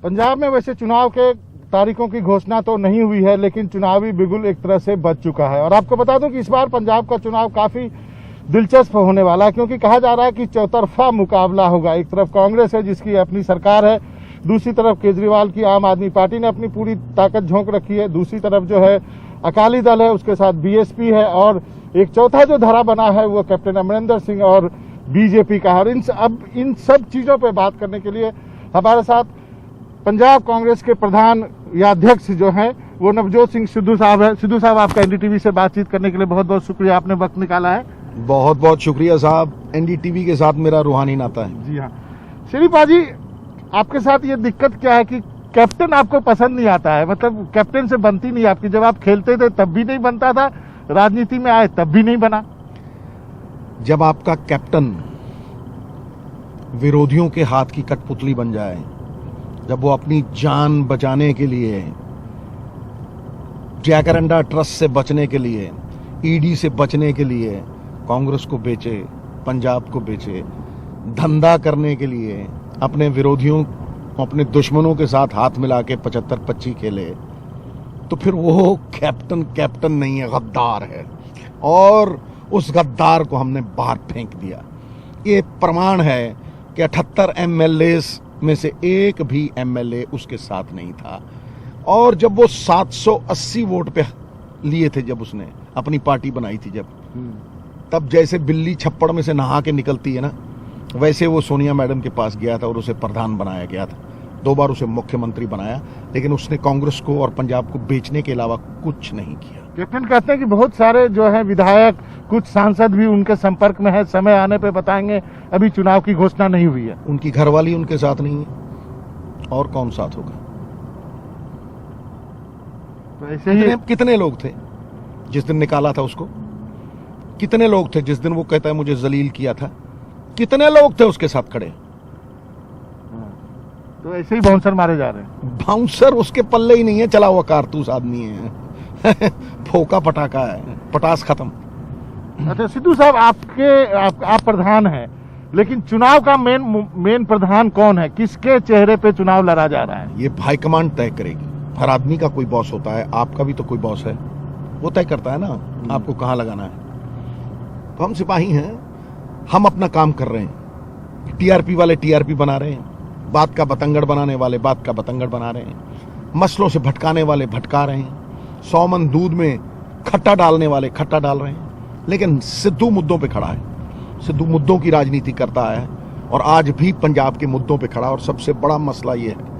पंजाब में वैसे चुनाव के तारीखों की घोषणा तो नहीं हुई है, लेकिन चुनावी बिगुल एक तरह से बच चुका है। और आपको बता दूं कि इस बार पंजाब का चुनाव काफी दिलचस्प होने वाला है, क्योंकि कहा जा रहा है कि चौतरफा मुकाबला होगा। एक तरफ कांग्रेस है जिसकी अपनी सरकार है, दूसरी तरफ केजरीवाल की आम आदमी पार्टी ने अपनी पूरी ताकत झोंक रखी है, दूसरी तरफ जो है अकाली दल है, उसके साथ बीएसपी है, और एक चौथा जो धरा बना है वो कैप्टन अमरिंदर सिंह और बीजेपी का है। और इन सब चीजों पर बात करने के लिए हमारे साथ पंजाब कांग्रेस के प्रधान या अध्यक्ष जो हैं वो नवजोत सिंह सिद्धू साहब है। सिद्धू साहब, आपका एनडीटीवी से बातचीत करने के लिए बहुत बहुत शुक्रिया, आपने वक्त निकाला है। बहुत बहुत शुक्रिया साहब, एनडीटीवी के साथ मेरा रूहानी नाता है। जी हाँ शरीफा जी, आपके साथ ये दिक्कत क्या है कि कैप्टन आपको पसंद नहीं आता है, मतलब कैप्टन से बनती नहीं आपकी। जब आप खेलते थे तब भी नहीं बनता था, राजनीति में आए तब भी नहीं बना। जब आपका कैप्टन विरोधियों के हाथ की कठपुतली बन जाए, जब वो अपनी जान बचाने के लिए, जैकरंडा ट्रस्ट से बचने के लिए, ईडी से बचने के लिए कांग्रेस को बेचे, पंजाब को बेचे, धंधा करने के लिए अपने विरोधियों, अपने दुश्मनों के साथ हाथ मिला के 75-25 खेले, तो फिर वो कैप्टन नहीं है, गद्दार है। और उस गद्दार को हमने बाहर फेंक दिया। ये प्रमाण है कि 78 एमएलए में से एक भी एमएलए उसके साथ नहीं था। और जब वो 780 वोट पे लिए थे, जब उसने अपनी पार्टी बनाई थी, तब जैसे बिल्ली छप्पड़ में से नहा के निकलती है ना, वैसे वो सोनिया मैडम के पास गया था और उसे प्रधान बनाया गया था। 2 बार उसे मुख्यमंत्री बनाया, लेकिन उसने कांग्रेस को और पंजाब को बेचने के अलावा कुछ नहीं किया। कैप्टन कहते हैं कि बहुत सारे जो है विधायक, कुछ सांसद भी उनके संपर्क में है, समय आने पे बताएंगे, अभी चुनाव की घोषणा नहीं हुई है। उनकी घरवाली उनके साथ नहीं है, और कौन साथ होगा? तो ऐसे ही कितने लोग थे जिस दिन निकाला था उसको? कितने लोग थे जिस दिन वो कहता है मुझे जलील किया था? कितने लोग थे उसके साथ खड़े? तो ऐसे ही बाउंसर मारे जा रहे हैं। बाउंसर उसके पल्ले ही नहीं है, चला हुआ कारतूस आदमी है। फोका पटाखा है, पटास खत्म। अच्छा सिद्धू साहब, आप प्रधान हैं, लेकिन चुनाव का मेन प्रधान कौन है? किसके चेहरे पे चुनाव लड़ा जा रहा है? ये हाईकमांड तय करेगी। हर आदमी का कोई बॉस होता है, आपका भी तो कोई बॉस है, वो तय करता है ना आपको कहां लगाना है। तो हम सिपाही हैं, हम अपना काम कर रहे हैं। टीआरपी वाले टीआरपी बना रहे हैं, बात का बतंगड़ बनाने वाले बात का बतंगड़ बना रहे हैं, मसलों से भटकाने वाले भटका रहे हैं, 100 मन दूध में खट्टा डालने वाले खट्टा डाल रहे हैं। लेकिन सिद्धू मुद्दों पे खड़ा है, सिद्धू मुद्दों की राजनीति करता है, और आज भी पंजाब के मुद्दों पे खड़ा। और सबसे बड़ा मसला ये है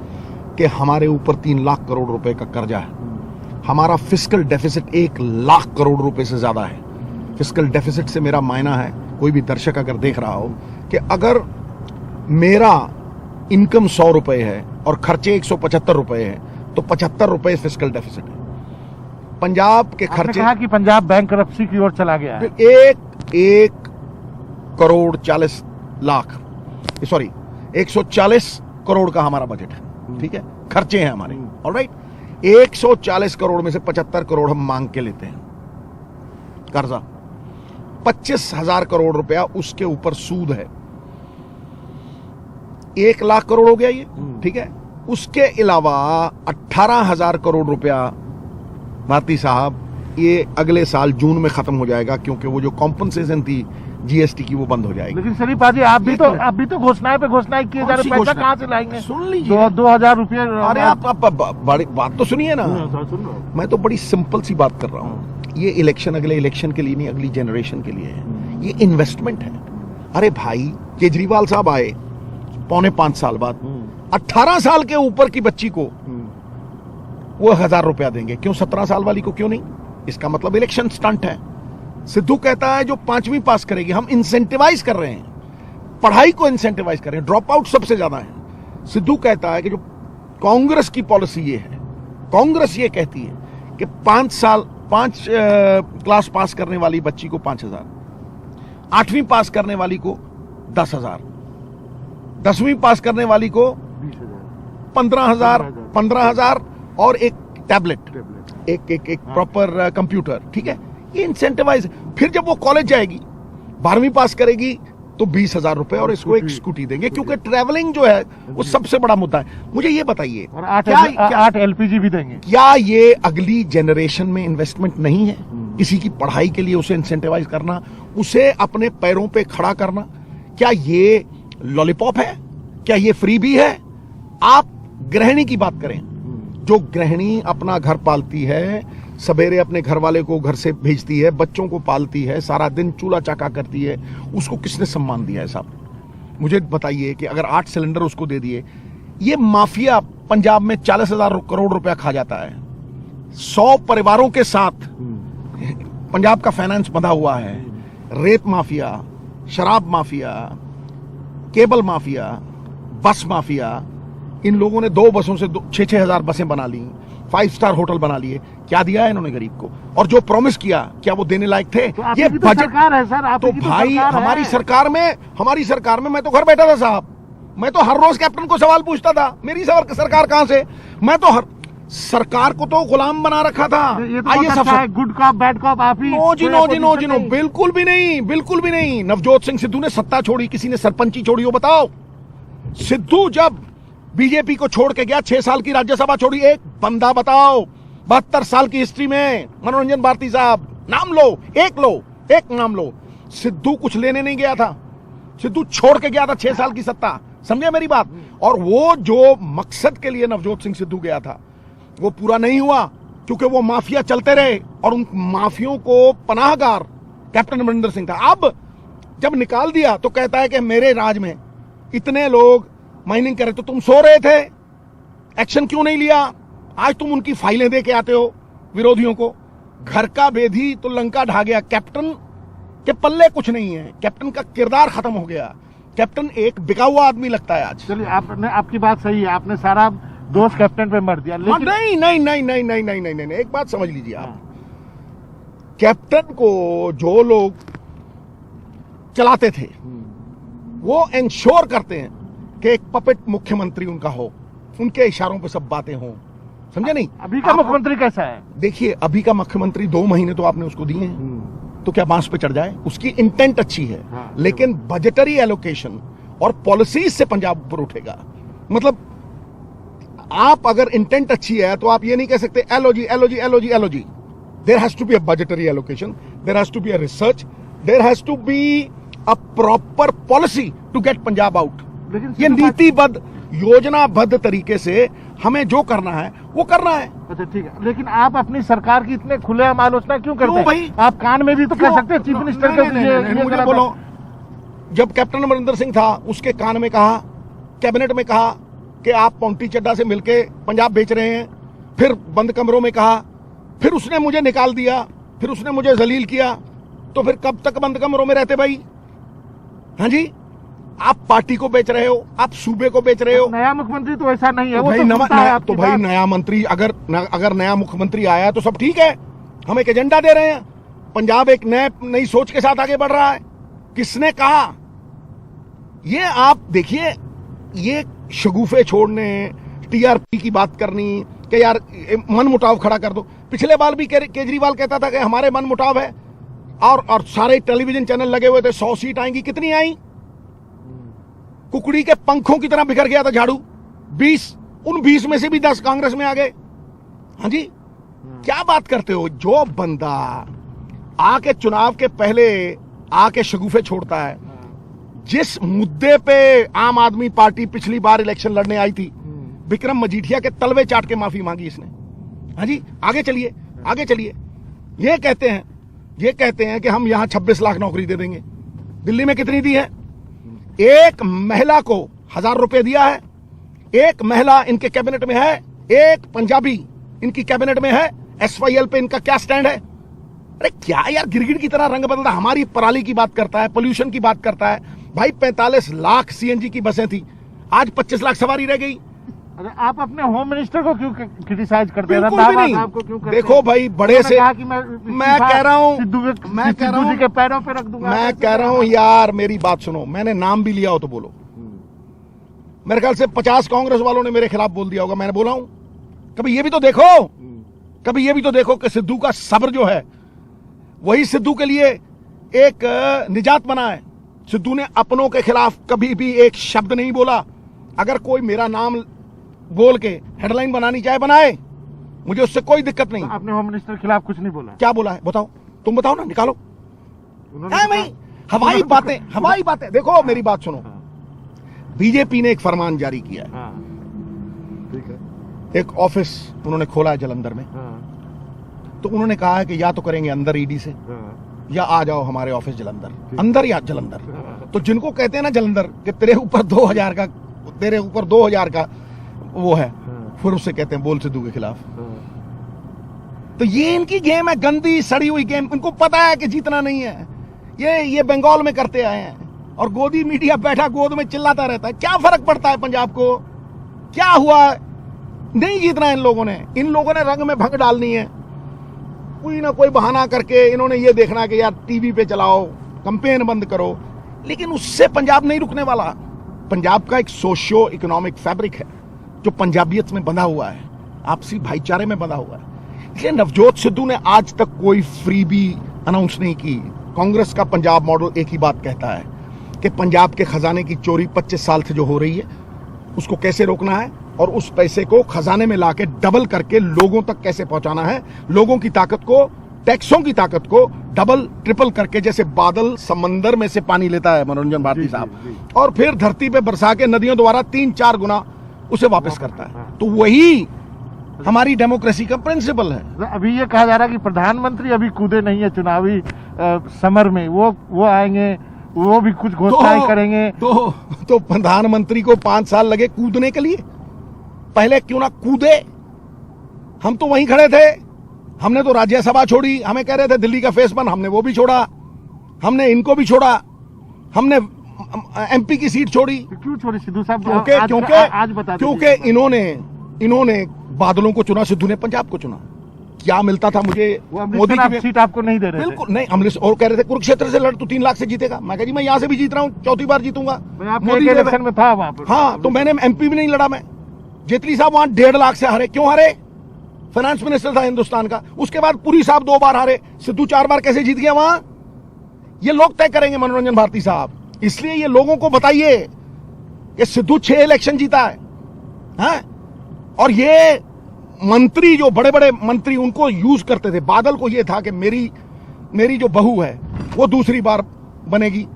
कि हमारे ऊपर 3 लाख करोड़ रुपए का कर्जा है। हमारा फिस्कल डेफिसिट 1 लाख करोड़ रुपए से ज्यादा है। फिस्कल डेफिसिट से मेरा मायना है, कोई भी दर्शक अगर देख रहा हो, कि अगर मेरा इनकम 100 रुपए है और खर्चे 175 रुपए है, तो 75 रुपए फिस्कल डेफिसिट है। पंजाब के खर्चे, कहा कि पंजाब बैंकरप्सी की ओर चला गया है। 1 करोड़ 40 लाख, सॉरी 140 करोड़ का हमारा बजट है, ठीक है, खर्चे हैं हमारे, ऑलराइट। 140 करोड़ में से 75 करोड़ हम मांग के लेते हैं कर्जा। 25,000 करोड़ रुपया उसके ऊपर सूद है। 1 लाख करोड़ हो गया ये, ठीक है। उसके अलावा 18,000 करोड़ रुपया भारती साहब ये अगले साल जून में खत्म हो जाएगा, क्योंकि वो जो कॉम्पनसेशन थी जीएसटी की वो बंद हो जाएगी। लेकिन शरीफा जी, आप भी तो घोषणाएं पे घोषणाएं किए जा रहे, पैसा कहां से लाएंगे? सुन लीजिए, 2,000 रुपये। अरे आप बड़ी बात तो सुनिए ना, मैं तो बड़ी सिंपल सी बात कर रहा हूँ। ये इलेक्शन अगले इलेक्शन के लिए नहीं, अगली जनरेशन के लिए है। ये इन्वेस्टमेंट है। अरे भाई, केजरीवाल साहब आए 4.25 साल बाद, 18 साल के ऊपर की बच्ची को वो 1,000 रुपया देंगे, क्यों 17 साल वाली को क्यों नहीं? इसका मतलब इलेक्शन स्टंट है। सिद्धू कहता है जो 5वीं पास करेगी, हम इंसेंटिवाइज कर रहे हैं, पढ़ाई को इंसेंटिवाइज कर रहे हैं, ड्रॉप आउट सबसे ज्यादा है। सिद्धू कहता है कि जो कांग्रेस की पॉलिसी ये है, कांग्रेस ये कहती है कि 5 क्लास पास करने वाली बच्ची को 5,000, 8वीं पास करने वाली को 10,000, 10वीं पास करने वाली को 15,000 और एक टैबलेट, एक प्रॉपर कंप्यूटर, ठीक है। ये इंसेंटिवाइज। फिर जब वो कॉलेज जाएगी, 12वीं पास करेगी तो 20,000 रुपए और इसको एक स्कूटी देंगे, क्योंकि ट्रैवलिंग जो है वो सबसे बड़ा मुद्दा है। मुझे ये बताइए, और 8 LPG भी देंगे। क्या ये अगली जनरेशन में इन्वेस्टमेंट नहीं है? किसी की पढ़ाई के लिए उसे इंसेंटिवाइज करना, उसे अपने पैरों पे खड़ा करना, क्या ये लॉलीपॉप है? क्या ये फ्री भी है? आप गृहिणी की बात करें, जो गृहिणी अपना घर पालती है, सवेरे अपने घर वाले को घर से भेजती है, बच्चों को पालती है, सारा दिन चूल्हा चाका करती है, उसको किसने सम्मान दिया है साहब? मुझे बताइए कि अगर 8 सिलेंडर उसको दे दिए, ये माफिया पंजाब में 40,000 करोड़ रुपया खा जाता है। 100 परिवारों के साथ पंजाब का फाइनेंस बंधा हुआ है। रेप माफिया, शराब माफिया, केबल माफिया, बस माफिया, इन लोगों ने 2 बसों से 6-6 हजार बसें बना ली, 5 स्टार होटल बना लिए। क्या दिया है इन्होंने गरीब को? और जो प्रॉमिस किया, क्या वो देने लायक थे? तो ये बजट सरकार है सर, आप तो भाई हमारी सरकार में मैं तो घर बैठा था साहब, मैं तो हर रोज कैप्टन को सवाल पूछता था, मेरी सरकार कहां से? मैं तो हर सरकार को तो गुलाम बना रखा था। ये तो आइए सब गुड कॉप बैड कॉप आप ही। नो जी, बिल्कुल भी नहीं। नवजोत सिंह सिद्धू ने सत्ता छोड़ी, किसी ने सरपंची छोड़ी हो? बताओ। सिद्धू जब बीजेपी को छोड़ के गया, 6 साल की राज्यसभा छोड़ी, एक बंदा बताओ 72 साल की हिस्ट्री में, मनोरंजन भारती साहब, नाम लो, एक नाम लो। सिद्धू कुछ लेने नहीं गया था, सिद्धू छोड़ के गया था 6 साल की सत्ता, समझे मेरी बात? और वो जो मकसद के लिए नवजोत सिंह सिद्धू गया था, वो पूरा नहीं हुआ, क्योंकि वो माफिया चलते रहे और उन माफियों को पनाहगार कैप्टन अमरिंदर सिंह था। अब जब निकाल दिया तो कहता है कि मेरे राज में इतने लोग माइनिंग कर रहे, तो तुम सो रहे थे, एक्शन क्यों नहीं लिया? आज तुम उनकी फाइलें दे के आते हो विरोधियों को। घर का बेधी तो लंका ढा गया। कैप्टन के पल्ले कुछ नहीं है, कैप्टन का किरदार खत्म हो गया। कैप्टन एक बिका हुआ आदमी लगता है आज। चलिए, आपने, आपकी बात सही है, आपने सारा दोष कैप्टन पे मर दिया, लेकिन नहीं, एक बात समझ लीजिए आप, कैप्टन को जो लोग चलाते थे वो इंश्योर करते हैं कि एक पपेट मुख्यमंत्री उनका हो, उनके इशारों पे सब बातें हों, समझे नहीं? अभी का मुख्यमंत्री कैसा है? देखिए, अभी का मुख्यमंत्री 2 महीने तो आपने उसको दिए हैं, तो क्या बांस पे चढ़ जाए? उसकी इंटेंट अच्छी है, लेकिन बजटरी एलोकेशन और पॉलिसीज से पंजाब ऊपर उठेगा। मतलब आप अगर इंटेंट अच्छी है तो आप ये नहीं कह सकते LOG. There has to be a budgetary allocation, there has to be a research, there has to be a proper policy to get Punjab out. ये नीतिबद्ध, योजनाबद्ध तरीके से हमें जो करना है वो करना है। अच्छा, ठीक है, लेकिन आप अपनी सरकार की इतने खुलेआम आलोचना क्यों करते हैं भाई? आप कान में भी तो कह सकते हैं चीफ मिनिस्टर के। मुझे बोलो, जब कैप्टन अमरिंदर सिंह था, उसके कान में कहा, कैबिनेट में कहा कि आप पौंटी चड्डा से मिलके पंजाब बेच रहे हैं, फिर बंद कमरों में कहा, फिर उसने मुझे निकाल दिया, फिर उसने मुझे जलील किया, तो फिर कब तक बंद कमरों में रहते भाई? हाँ जी, आप पार्टी को बेच रहे हो, आप सूबे को बेच रहे हो। नया मुख्यमंत्री तो ऐसा नहीं है, वो भाई तो भाई नया मंत्री अगर नया मुख्यमंत्री आया तो सब ठीक है, हम एक एजेंडा दे रहे हैं, पंजाब एक नई सोच के साथ आगे बढ़ रहा है। किसने कहा? ये आप देखिए, ये शगुफे छोड़ने, टीआरपी की बात करनी कि यार मन मुटाव खड़ा कर दो। पिछले बार भी केजरीवाल कहता था कि हमारे मन मुटाव है, और सारे टेलीविजन चैनल लगे हुए थे, 100 सीट आएंगी, कितनी आई? कुकड़ी के पंखों की तरह बिखर गया था झाड़ू। 20, उन 20 में से भी 10 कांग्रेस में आ गए। हाँ जी, क्या बात करते हो? जो बंदा आके चुनाव के पहले आके शगुफे छोड़ता है, जिस मुद्दे पे आम आदमी पार्टी पिछली बार इलेक्शन लड़ने आई थी, विक्रम मजीठिया के तलवे चाट के माफी मांगी इसने। हाँ जी, आगे चलिए। ये कहते हैं कि हम यहां 26 लाख नौकरी दे देंगे। दिल्ली में कितनी दी है? एक महिला को 1000 रुपए दिया है। एक महिला इनके कैबिनेट में है, एक पंजाबी इनकी कैबिनेट में है। SYL पे इनका क्या स्टैंड है? अरे क्या यार, गिरगिट की तरह रंग बदलता। हमारी पराली की बात करता है, पोल्यूशन की बात करता है। भाई 45 लाख CNG की बसें थी, आज 25 लाख सवारी रह गई। अरे आप अपने होम मिनिस्टर को क्यों क्रिटिसाइज करते हैं? बिल्कुल भी नहीं। देखो भाई, बड़े से मैं कह रहा हूँ सिद्धू के पैरों पे रख दूंगा। मैं कह रहा हूँ यार, मेरी बात सुनो, मैंने नाम भी लिया हो तो बोलो। मेरे ख्याल से 50 कांग्रेस वालों ने मेरे खिलाफ बोल दिया होगा, मैंने बोला हूं? कभी ये भी तो देखो कि सिद्धू का सब्र जो है, वही सिद्धू के लिए एक निजात बना है। सिद्धू ने अपनों के खिलाफ कभी भी एक शब्द नहीं बोला। अगर कोई मेरा नाम बोल के हेडलाइन बनानी चाहे बनाए, मुझे उससे कोई दिक्कत नहीं। आपने होम मिनिस्टर के खिलाफ कुछ नहीं बोला? क्या बोला है बताओ, तुम बताओ ना, निकालो। उन्होंने हवाई बातें। देखो मेरी बात सुनो, बीजेपी ने एक फरमान जारी किया है। हाँ, ठीक है। एक ऑफिस उन्होंने खोला है जलंधर में। हाँ, तो उन्होंने कहा है कि या तो करेंगे अंदर ईडी से, हाँ, या आ जाओ हमारे ऑफिस जलंधर, अंदर या जलंधर। तो जिनको कहते हैं ना जलंधर कि तेरे ऊपर 2000 का वो है, फिर उससे कहते हैं बोल सिद्धू के खिलाफ। तो ये इनकी गेम है, गंदी सड़ी हुई गेम। इनको पता है कि जीतना नहीं है। ये बंगाल में करते आए हैं, और गोदी मीडिया बैठा गोद में चिल्लाता रहता है। क्या फर्क पड़ता है पंजाब को? क्या हुआ? नहीं जीतना इन लोगों ने। इन लोगों ने रंग में भंग डालनी है। कोई ना कोई बहाना करके इन्होंने ये देखना है कि यार टीवी पे चलाओ, कैंपेन बंद करो, लेकिन उससे पंजाब नहीं रुकने वाला। पंजाब का एक सोशियो इकोनॉमिक फैब्रिक है जो पंजाबियत में बंधा हुआ है, आपसी भाईचारे में बंधा हुआ है। इसलिए नवजोत सिद्धू ने आज तक कोई फ्रीबी अनाउंस नहीं की। कांग्रेस का पंजाब मॉडल एक ही बात कहता है कि पंजाब के खजाने की चोरी 25 साल से जो हो रही है उसको कैसे रोकना है, और उस पैसे को खजाने में लाके डबल करके लोगों तक कैसे पहुंचाना है। लोगों की ताकत को, टैक्सों की ताकत को डबल ट्रिपल करके, जैसे बादल समंदर में से पानी लेता है मनोरंजन भारती साहब, और फिर धरती पे बरसा के नदियों द्वारा 3-4 गुना उसे वापस करता है। तो वही हमारी डेमोक्रेसी का प्रिंसिपल है। अभी ये कहा जा रहा है कि प्रधानमंत्री अभी कूदे नहीं है चुनावी समर में, वो आएंगे, वो भी कुछ घोषणाएं करेंगे। तो प्रधानमंत्री को 5 साल लगे कूदने के लिए, पहले क्यों ना कूदे? हम तो वहीं खड़े थे। हमने तो राज्यसभा छोड़ी, हमें कह रहे थे दिल्ली का फेस बन, हमने वो भी छोड़ा, हमने इनको भी छोड़ा, हमने एमपी की सीट छोड़ी। क्यों छोड़ी सिद्धू साहब? क्योंकि इन्होंने बादलों को चुना, सिद्धू ने पंजाब को चुना। क्या मिलता था मुझे? मोदी की सीट आपको नहीं दे रहे? बिल्कुल नहीं। अमृतसर, और कह रहे थे कुरुक्षेत्र से लड़, तू 3 लाख से जीतेगा। मैं कहा जी मैं यहाँ से भी जीत रहा हूँ, 4थी बार जीतूंगा। मोदी इलेक्शन में था वहां पर। हाँ, तो मैंने एमपी भी नहीं लड़ा। मैं जेटली साहब वहां 1.5 लाख से हारे। क्यों हारे? फाइनेंस मिनिस्टर था हिंदुस्तान का। उसके बाद पुरी साहब 2 बार हारे, सिद्धू 4 बार कैसे जीत गया वहां? ये लोग तय करेंगे मनोरंजन भारती साहब। इसलिए ये लोगों को बताइए कि सिद्धू 6 इलेक्शन जीता है, हाँ? और ये मंत्री, जो बड़े बड़े मंत्री, उनको यूज करते थे। बादल को ये था कि मेरी जो बहू है वो दूसरी बार बनेगी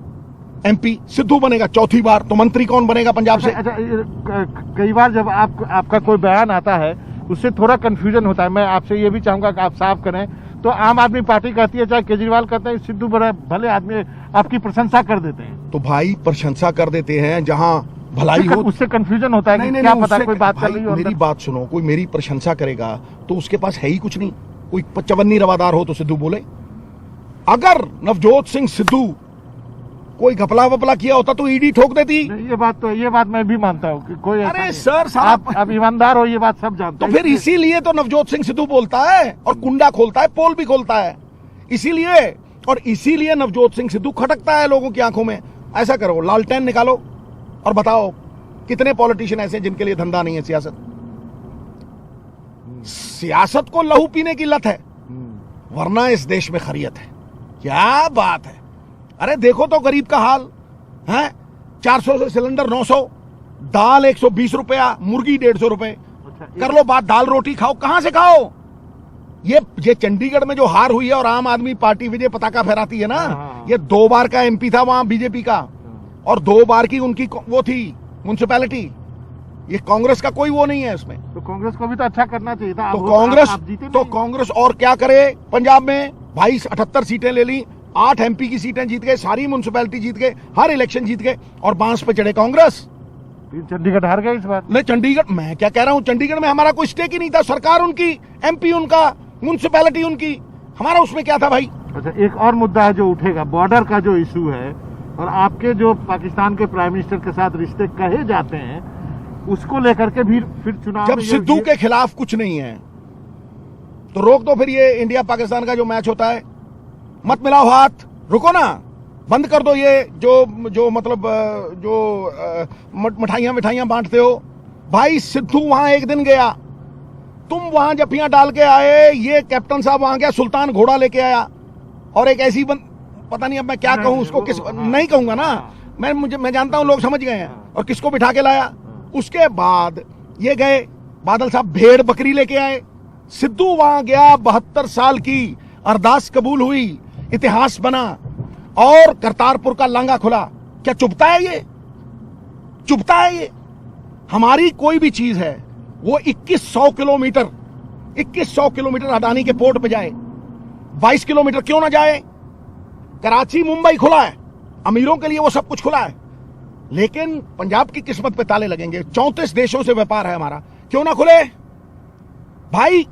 एमपी, सिद्धू बनेगा 4थी बार, तो मंत्री कौन बनेगा पंजाब से? अच्छा, कई बार जब आपका कोई बयान आता है उससे थोड़ा कंफ्यूजन होता है। मैं आपसे ये भी चाहूंगा कि आप साफ करें। तो आम आदमी पार्टी कहती है, चाहे केजरीवाल कहते हैं, सिद्धू बड़े भले आदमी, आपकी प्रशंसा कर देते हैं। तो भाई प्रशंसा कर देते हैं जहां भलाई हो, उससे कंफ्यूजन होता है कि क्या पता कोई बात कर रही हो। मेरी बात सुनो, कोई मेरी प्रशंसा करेगा तो उसके पास है ही कुछ नहीं। कोई चवन्नी रवादार हो तो सिद्धू बोले। अगर नवजोत सिंह सिद्धू कोई घपला वपला किया होता तो ईडी ठोक देती। ये बात मैं भी मानता हूँ कि कोई, अरे सर साहब, आप ईमानदार हो, ये बात सब जानते हैं। तो फिर इसीलिए तो नवजोत सिंह सिद्धू बोलता है और कुंडा खोलता है, पोल भी खोलता है। इसीलिए नवजोत सिंह सिद्धू खटकता है लोगों की आंखों में। ऐसा करो, लालटेन निकालो और बताओ कितने पॉलिटिशियन ऐसे हैं जिनके लिए धंधा नहीं है सियासत। सियासत को लहू पीने की लत है, वरना इस देश में खैरियत है। क्या बात है? अरे देखो तो गरीब का हाल है। 400 से सिलेंडर 900, दाल 120 रुपया, मुर्गी 150 रुपए। कर लो बात, दाल रोटी खाओ, कहां से खाओ? ये चंडीगढ़ में जो हार हुई है और आम आदमी पार्टी विजय पताका फहराती है ना, ये 2 बार का एमपी था वहां बीजेपी का, और 2 बार की उनकी वो थी म्युनिसिपैलिटी। ये कांग्रेस का कोई वो नहीं है इसमें। तो कांग्रेस को भी तो अच्छा करना चाहिए था। तो कांग्रेस और क्या करे पंजाब में? भाई 78 सीटें ले ली, 8 एमपी की सीटें जीत गए, सारी म्युनिसिपैलिटी जीत गए, हर इलेक्शन जीत गए, और बांस पे चढ़े कांग्रेस। चंडीगढ़ हार गए इस बार। नहीं, चंडीगढ़, मैं क्या कह रहा हूं, चंडीगढ़ में हमारा कोई स्टेक ही नहीं था। सरकार उनकी, एमपी उनका, म्युनिसिपैलिटी उनकी, हमारा उसमें क्या था भाई? अच्छा, एक और मुद्दा है जो उठेगा, बॉर्डर का जो इशू है, और आपके जो पाकिस्तान के प्राइम मिनिस्टर के साथ रिश्ते कहे जाते हैं, उसको लेकर के भी फिर चुनाव जब सिद्धू के खिलाफ कुछ नहीं है तो रोक दो। फिर ये इंडिया पाकिस्तान का जो मैच होता है, मत मिलाओ हाथ, रुको ना, बंद कर दो ये जो मतलब मिठाइयां बांटते हो। भाई सिद्धू वहां एक दिन गया, तुम वहां जफियां डाल के आए, ये कैप्टन साहब वहां गया, सुल्तान घोड़ा लेके आया, और एक ऐसी पता नहीं अब मैं क्या कहूं उसको, किस नहीं कहूंगा ना मैं जानता हूं लोग समझ गए हैं, और किसको बिठा के लाया। उसके बाद ये गए बादल साहब भेड़ बकरी लेके आए, सिद्धू वहां गया, 72 साल की अरदास कबूल हुई, इतिहास बना, और करतारपुर का लांगा खुला। क्या चुभता है ये? चुभता है ये? हमारी कोई भी चीज है वो 2100 किलोमीटर अडानी के पोर्ट पे जाए, 22 किलोमीटर क्यों ना जाए? कराची मुंबई खुला है, अमीरों के लिए वो सब कुछ खुला है, लेकिन पंजाब की किस्मत पे ताले लगेंगे। 34 देशों से व्यापार है हमारा, क्यों ना खुले? भाई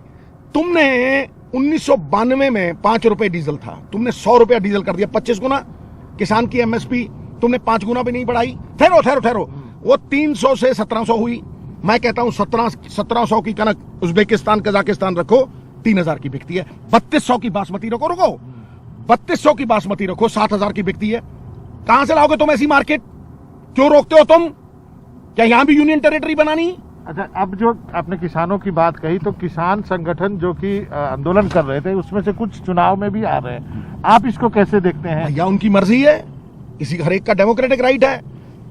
तुमने 1992 में 5 रुपए डीजल था, तुमने 100 रुपया डीजल कर दिया, 25 गुना। किसान की एमएसपी तुमने 5 गुना भी नहीं बढ़ाई। ठहरो, वो 300 से 1700 हुई। मैं कहता हूं 1700 की कनक उज्बेकिस्तान कजाकिस्तान रखो, 3000 की बिकती है। 3200 की बासमती रुको 3200 की बासमती रखो, 7000 की बिकती है। कहां से लाओगे तुम ऐसी मार्केट? क्यों रोकते हो तुम? क्या यहां भी यूनियन टेरिटरी बनानी? अच्छा, अब जो आपने किसानों की बात कही, तो किसान संगठन जो कि आंदोलन कर रहे थे, उसमें से कुछ चुनाव में भी आ रहे हैं, आप इसको कैसे देखते हैं? भैया उनकी मर्जी है, किसी हर एक का डेमोक्रेटिक राइट है।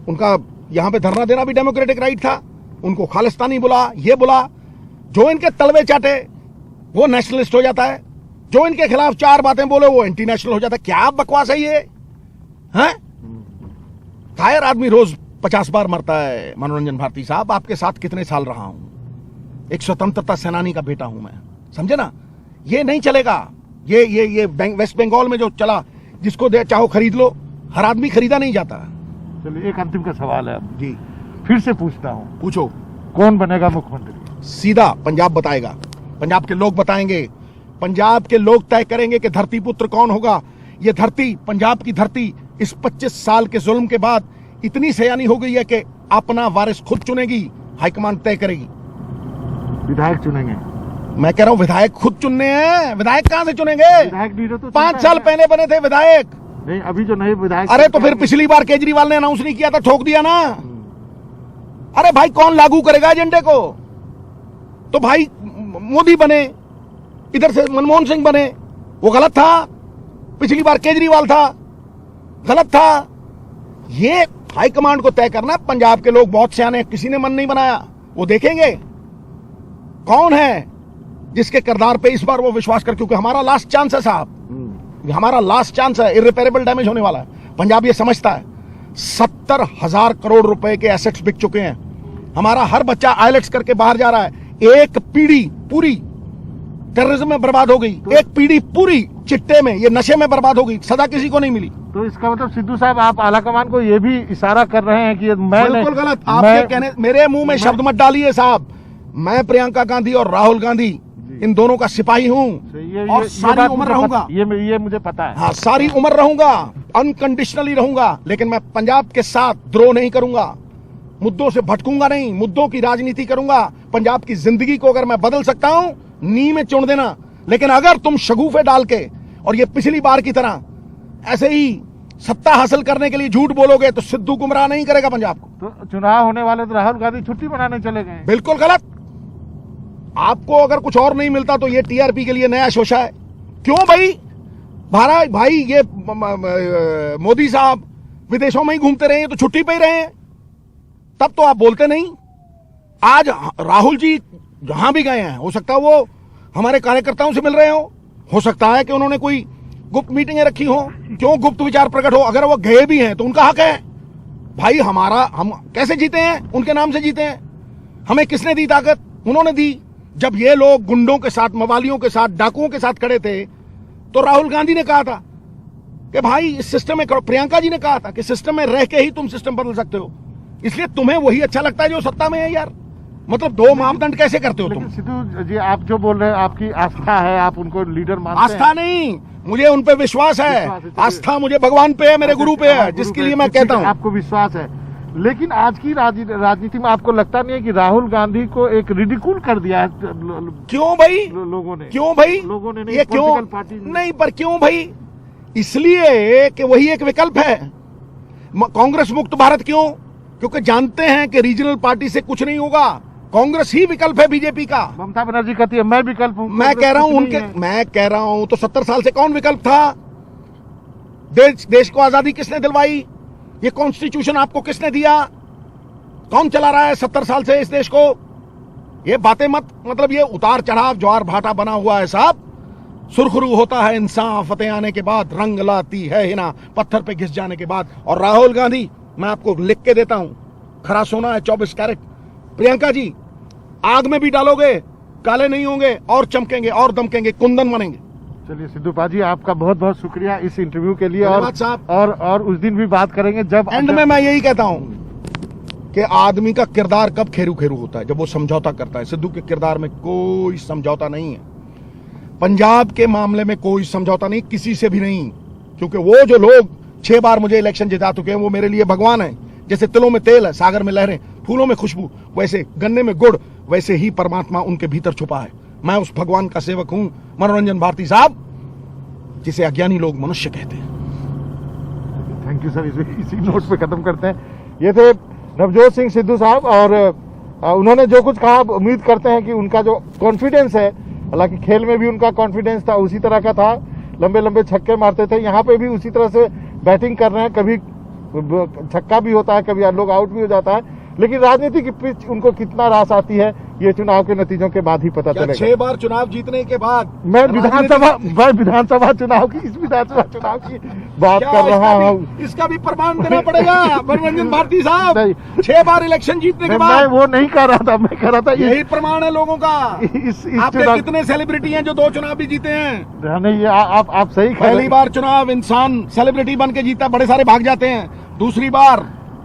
उनका यहां पे धरना देना भी डेमोक्रेटिक राइट था। उनको खालिस्तानी बुला, ये बुला, जो इनके तलवे चाटे वो नेशनलिस्ट हो जाता है, जो इनके खिलाफ 4 बातें बोले वो एंटी नेशनल हो जाता है। क्या बकवास है ये? हैं? कायर आदमी रोज 50 बार मरता है। मनोरंजन भारती साहब, आपके साथ कितने साल रहा हूं, एक स्वतंत्रता सेनानी का बेटा हूं मैं, समझे ना? ये नहीं चलेगा। ये वेस्ट बंगाल में जो चला, जिसको दे चाहो खरीद लो, हर आदमी खरीदा नहीं जाता। चलिए, एक अंतिम का सवाल है अब जी, फिर से पूछता हूं, पूछो। कौन बनेगा मुख्यमंत्री? सीधा पंजाब बताएगा, पंजाब के लोग बताएंगे, पंजाब के लोग तय करेंगे कि धरती पुत्र कौन होगा। ये धरती, पंजाब की धरती, इस 25 साल के जुल्म के बाद इतनी सयानी हो गई है कि अपना वारिस खुद चुनेगी, हाईकमान तय करेगी। विधायक चुनेंगे? मैं कह रहा हूं विधायक खुद चुनने हैं। विधायक कहां से चुनेंगे? विधायक लीडर तो 5 साल पहले बने थे विधायक। नहीं, अभी जो नए विधायक। अरे तो फिर पिछली बार केजरीवाल ने अनाउंस नहीं किया था, ठोक दिया ना। अरे भाई, कौन लागू करेगा एजेंडे को? तो भाई मोदी बने, इधर से मनमोहन सिंह बने, वो गलत था। पिछली बार केजरीवाल था, गलत था। ये हाईकमांड को तय करना। पंजाब के लोग बहुत सियाने, किसी ने मन नहीं बनाया, वो देखेंगे कौन है जिसके किरदार पे इस बार वो विश्वास कर, क्योंकि हमारा लास्ट चांस है साहब, हमारा लास्ट चांस है। इर्रिपेरेबल डैमेज होने वाला है। पंजाब ये समझता है। 70,000 करोड़ रुपए के एसेट्स बिक चुके हैं। हमारा हर बच्चा आईलेट्स करके बाहर जा रहा है। एक पीढ़ी पूरी टेररिज्म में बर्बाद हो गई, एक पीढ़ी पूरी चिट्टे में, ये नशे में बर्बाद हो गई, सजा किसी को नहीं मिली। तो इसका मतलब सिद्धू साहब, आप आलाकमान को ये भी इशारा कर रहे हैं कि मैं बिल्कुल गलत। आपके कहने, मेरे मुंह में शब्द मत डालिए साहब। मैं प्रियंका गांधी और राहुल गांधी, इन दोनों का सिपाही हूं, और सारी उम्र रहूंगा। ये मुझे पता है। हाँ, सारी उम्र रहूंगा, अनकंडीशनली रहूंगा, लेकिन मैं पंजाब के साथ द्रोह नहीं करूंगा, मुद्दों से भटकूंगा नहीं, मुद्दों की राजनीति करूंगा। पंजाब की जिंदगी को अगर मैं बदल सकता हूं, नी में चुन देना। लेकिन अगर तुम शगुफे डाल के और ये पिछली बार की तरह ऐसे ही सत्ता हासिल करने के लिए झूठ बोलोगे, तो सिद्धू गुमराह नहीं करेगा पंजाब को। तो चुनाव होने वाले तो राहुल गांधी छुट्टी मनाने चले गए। बिल्कुल गलत। आपको अगर कुछ और नहीं मिलता तो ये टीआरपी के लिए नया शोषा है। क्यों भाई ये मोदी साहब विदेशों में ही घूमते रहे, तो छुट्टी पे ही रहे हैं, तब तो आप बोलते नहीं। आज राहुल जी जहां भी गए हैं, हो सकता है वो हमारे कार्यकर्ताओं से मिल रहे हो सकता है कि उन्होंने कोई गुप्त मीटिंगें रखी हो, क्यों गुप्त विचार प्रकट हो। अगर वो गए भी हैं तो उनका हक है भाई। हम कैसे जीते हैं? उनके नाम से जीते हैं। हमें किसने दी ताकत? उन्होंने दी। जब ये लोग गुंडों के साथ, मवालियों के साथ, डाकुओं के साथ खड़े थे, तो राहुल गांधी ने कहा था कि भाई इस सिस्टम में, प्रियंका जी ने कहा था कि सिस्टम में रह के ही तुम सिस्टम बदल सकते हो। इसलिए तुम्हें वही अच्छा लगता है जो सत्ता में है यार। मतलब 2 मापदंड कैसे करते हो तुम? सिद्धू जी, आप जो बोल रहे हैं, आपकी आस्था है, आप उनको लीडर मानते हैं। आस्था नहीं, मुझे उन पे विश्वास है। आस्था मुझे भगवान पे है, मेरे गुरु पे है, जिसके लिए मैं कहता हूँ। आपको विश्वास है, लेकिन आज की राजनीति में आपको लगता नहीं है कि राहुल गांधी को एक रिडिकूल कर दिया है क्यों भाई लोगों ने? क्यों भाई लोगों ने ये क्यों नहीं, पर क्यों भाई? इसलिए कि वही एक विकल्प है। कांग्रेस मुक्त भारत क्यों? क्योंकि जानते हैं कि रीजनल पार्टी से कुछ नहीं होगा, कांग्रेस ही विकल्प है बीजेपी का। ममता बनर्जी कहती है मैं विकल्प हूं। मैं कह रहा हूं तो 70 साल से कौन विकल्प था? देश को आजादी किसने दिलवाई? ये कॉन्स्टिट्यूशन आपको किसने दिया? कौन चला रहा है 70 साल से इस देश को? ये बातें मत, मतलब ये उतार चढ़ाव ज्वार भाटा बना हुआ है साहब। सुरखरू होता है इंसान फतेह आने के बाद, रंग लाती है हिना पत्थर पे घिस जाने के बाद। और राहुल गांधी, मैं आपको लिख के देता हूं, खरा सोना है 24 कैरेट। प्रियंका जी, आग में भी डालोगे काले नहीं होंगे, और चमकेंगे और दमकेंगे, कुंदन बनेंगे। चलिए सिद्धू पाजी, आपका बहुत बहुत शुक्रिया इस इंटरव्यू के लिए। धन्यवाद साहब। और उस दिन भी बात करेंगे जब एंड में मैं यही कहता हूं कि आदमी का किरदार कब खेरू खेरू होता है, जब वो समझौता करता है। सिद्धू के किरदार में कोई समझौता नहीं है, पंजाब के मामले में कोई समझौता नहीं, किसी से भी नहीं। क्योंकि वो जो लोग 6 बार मुझे इलेक्शन जिता चुके हैं वो मेरे लिए भगवान है। जैसे तिलों में तेल है, सागर में लहरें, फूलों में खुशबू, वैसे गन्ने में गुड़, वैसे ही परमात्मा उनके भीतर छुपा है। मैं उस भगवान का सेवक हूं, मनोरंजन भारती साहब, जिसे अज्ञानी लोग मनुष्य कहते हैं। थैंक यू सर, इसी नोट पे खत्म करते हैं। ये थे नवजोत सिंह सिद्धू साहब, और उन्होंने जो कुछ कहा, उम्मीद करते हैं कि उनका जो कॉन्फिडेंस है, हालांकि खेल में भी उनका कॉन्फिडेंस था, उसी तरह का था। लंबे लंबे छक्के मारते थे, यहाँ पे भी उसी तरह से बैटिंग कर रहे हैं। कभी छक्का भी होता है, कभी लोग आउट भी हो जाता है, लेकिन राजनीति की पिच उनको कितना रास आती है ये चुनाव के नतीजों के बाद ही पता चलेगा। 6 बार चुनाव जीतने के बाद मैं विधानसभा चुनाव की, इस विधानसभा चुनाव की बात कर रहा हूँ। इसका भी प्रमाण देना पड़ेगा मनोरंजन भारती साहब। 6 बार इलेक्शन जीतने के बाद। मैं वो नहीं कह रहा था, मैं कह रहा था यही प्रमाण है लोगों का। आपके कितने सेलिब्रिटी हैं जो 2 चुनाव भी जीते हैं? नहीं, आप सही। पहली बार चुनाव इंसान सेलिब्रिटी बन के जीता, बड़े सारे भाग जाते हैं।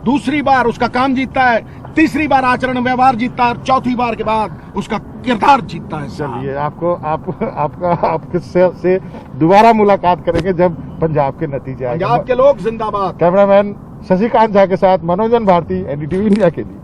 दूसरी बार उसका काम जीतता है, तीसरी बार आचरण व्यवहार जीतता है, चौथी बार के बाद उसका किरदार जीतता है। चलिए, आपके से दोबारा मुलाकात करेंगे जब पंजाब के नतीजे आएंगे। पंजाब के लोग जिंदाबाद। कैमरामैन शशिकांत झा के साथ मनोरंजन भारती, एनडीटीवी इंडिया के लिए।